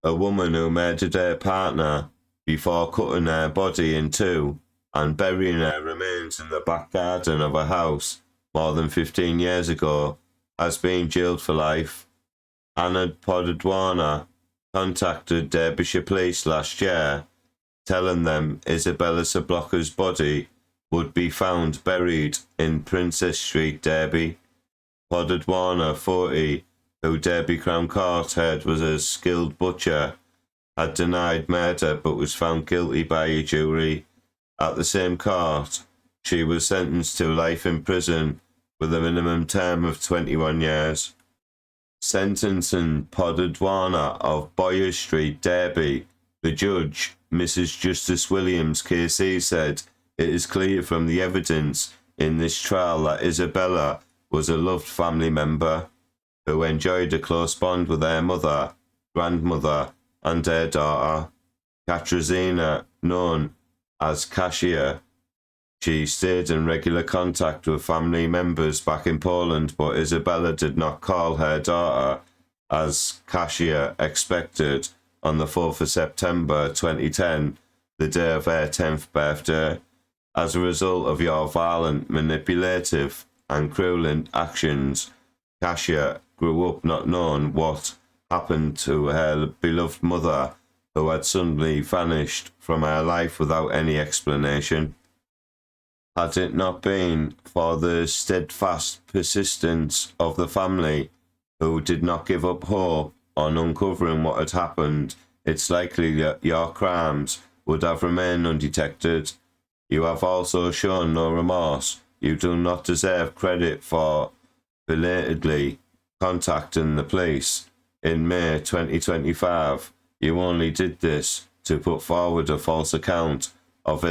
a woman who murdered her partner before cutting her body in two and burying her remains in the back garden of a house more than 15 years ago, has been jailed for life. Anna Podadwana contacted Derbyshire Police last year, telling them Isabella Sablocker's body would be found buried in Princess Street, Derby. Podadwana, 40, who Derby Crown Court heard was a skilled butcher, had denied murder but was found guilty by a jury. At the same court, she was sentenced to life in prison with a minimum term of 21 years. Sentencing Podadwana of Boyer Street, Derby, the judge, Mrs. Justice Williams, KC, said, "It is clear from the evidence in this trial that Isabella was a loved family member who enjoyed a close bond with her mother, grandmother, and her daughter, Katarzyna, known as Kasia. She stayed in regular contact with family members back in Poland, but Isabella did not call her daughter, as Kasia expected, on the 4th of September 2010, the day of her 10th birthday. As a result of your violent, manipulative, and cruel actions, Kasia grew up not knowing what happened to her beloved mother, who had suddenly vanished from her life without any explanation. Had it not been for the steadfast persistence of the family, who did not give up hope on uncovering what had happened, it's likely that your crimes would have remained undetected. You have also shown no remorse. You do not deserve credit for belatedly contacting the police in May 2025. You only did this to put forward a false account of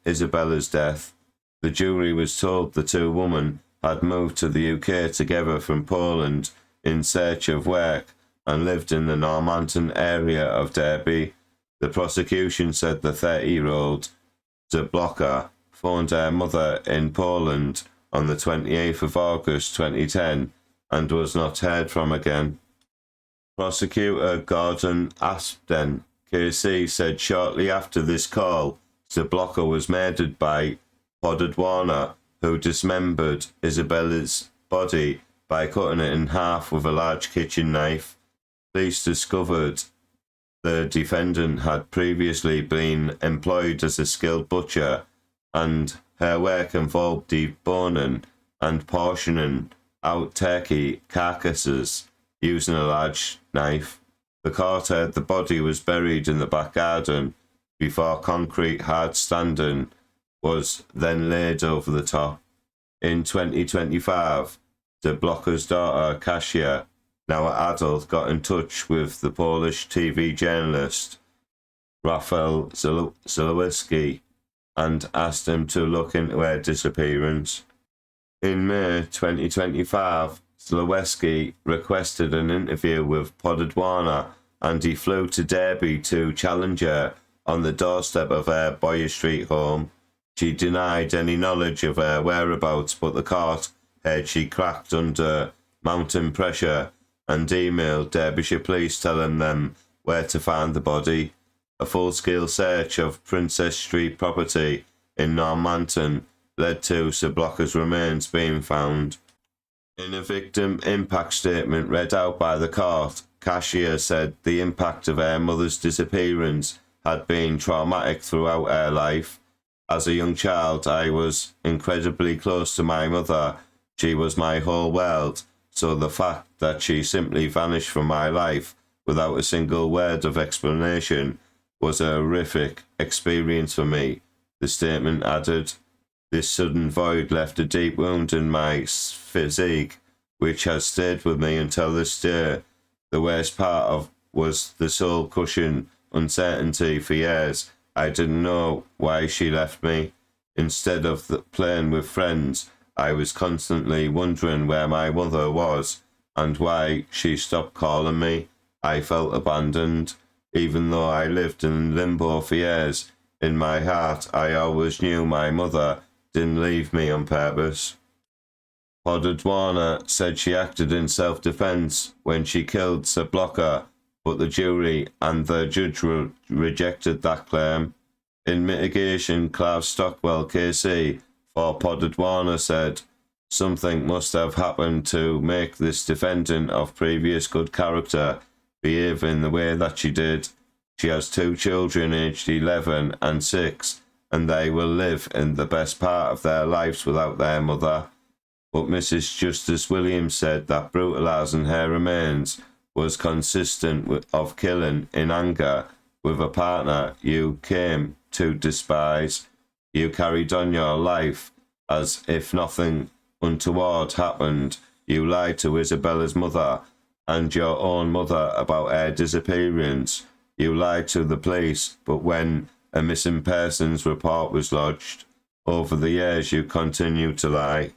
Isabella's death. The jury was told the two women had moved to the UK together from Poland in search of work and lived in the Normanton area of Derby. The prosecution said the 30-year-old Zablocker phoned her mother in Poland on the 28th of August 2010 and was not heard from again. Prosecutor Gordon Aspden, KC, said shortly after this call, Zablocker was murdered by Podadwana, who dismembered Isabella's body by cutting it in half with a large kitchen knife. Police discovered the defendant had previously been employed as a skilled butcher, and her work involved deboning and portioning out turkey carcasses using a large knife. The court heard the body was buried in the back garden before concrete hard standing was then laid over the top. In 2025, the blocker's daughter, Kasia, now an adult, got in touch with the Polish TV journalist Rafał Zalewski and asked him to look into her disappearance. In May 2025, Zalewski requested an interview with Podadwana, and he flew to Derby to challenge her on the doorstep of her Boyer Street home. She denied any knowledge of her whereabouts, but the court heard she cracked under mounting pressure and emailed Derbyshire Police telling them where to find the body. A full-scale search of Princess Street property in Normanton led to Sablocker's remains being found. In a victim impact statement read out by the court, Kasia said the impact of her mother's disappearance had been traumatic throughout her life. As a young child, I was incredibly close to my mother. She was my whole world, so the fact that she simply vanished from my life without a single word of explanation was a horrific experience for me, the statement added. This sudden void left a deep wound in my physique, which has stayed with me until this day. The worst part of was the soul-crushing uncertainty for years. I didn't know why she left me. Instead of playing with friends, I was constantly wondering where my mother was and why she stopped calling me. I felt abandoned. Even though I lived in limbo for years, in my heart I always knew my mother didn't leave me on purpose. Podadwana said she acted in self-defense when she killed Zablocker but the jury and the judge rejected that claim. In mitigation, Clive Stockwell, KC, for Podded Warner said, "Something must have happened to make this defendant of previous good character behave in the way that she did. She has 2 children aged 11 and 6, and they will live in the best part of their lives without their mother." But Mrs. Justice Williams said that brutalising her remains was consistent of killing in anger with a partner you came to despise. You carried on your life as if nothing untoward happened. You lied to Isabella's mother and your own mother about her disappearance. You lied to the police, but when a missing persons report was lodged, over the years you continued to lie.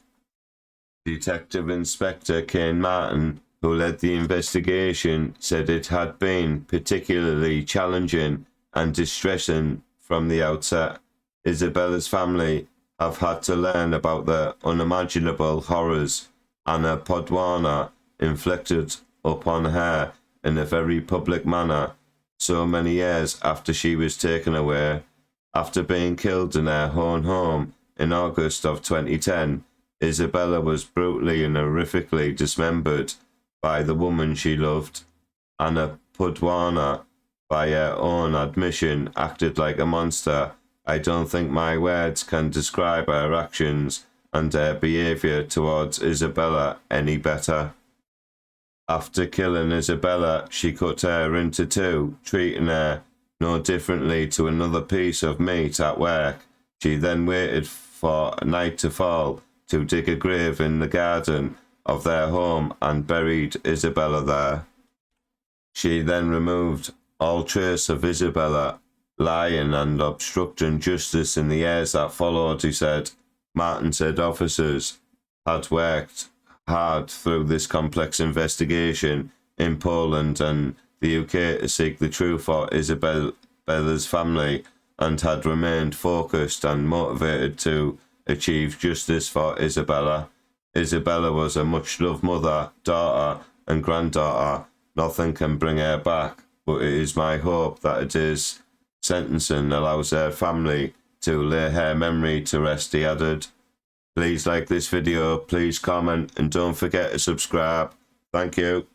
Detective Inspector Kane Martin, who led the investigation, said it had been particularly challenging and distressing from the outset. Isabella's family have had to learn about the unimaginable horrors Anna Podwana inflicted upon her in a very public manner so many years after she was taken away. After being killed in her own home in August of 2010, Isabella was brutally and horrifically dismembered by the woman she loved. Anna Podwana, by her own admission, acted like a monster. I don't think my words can describe her actions and her behaviour towards Isabella any better. After killing Isabella, she cut her into 2, treating her no differently to another piece of meat at work. She then waited for night to fall to dig a grave in the garden of their home and buried Isabella there. She then removed all trace of Isabella, lying and obstructing justice in the years that followed, he said. Martin said officers had worked hard through this complex investigation in Poland and the UK to seek the truth for Isabella's family and had remained focused and motivated to achieve justice for Isabella. Isabella was a much-loved mother, daughter and granddaughter. Nothing can bring her back, but it is my hope that it is sentencing allows her family to lay her memory to rest, he added. Please like this video, please comment, and don't forget to subscribe. Thank you.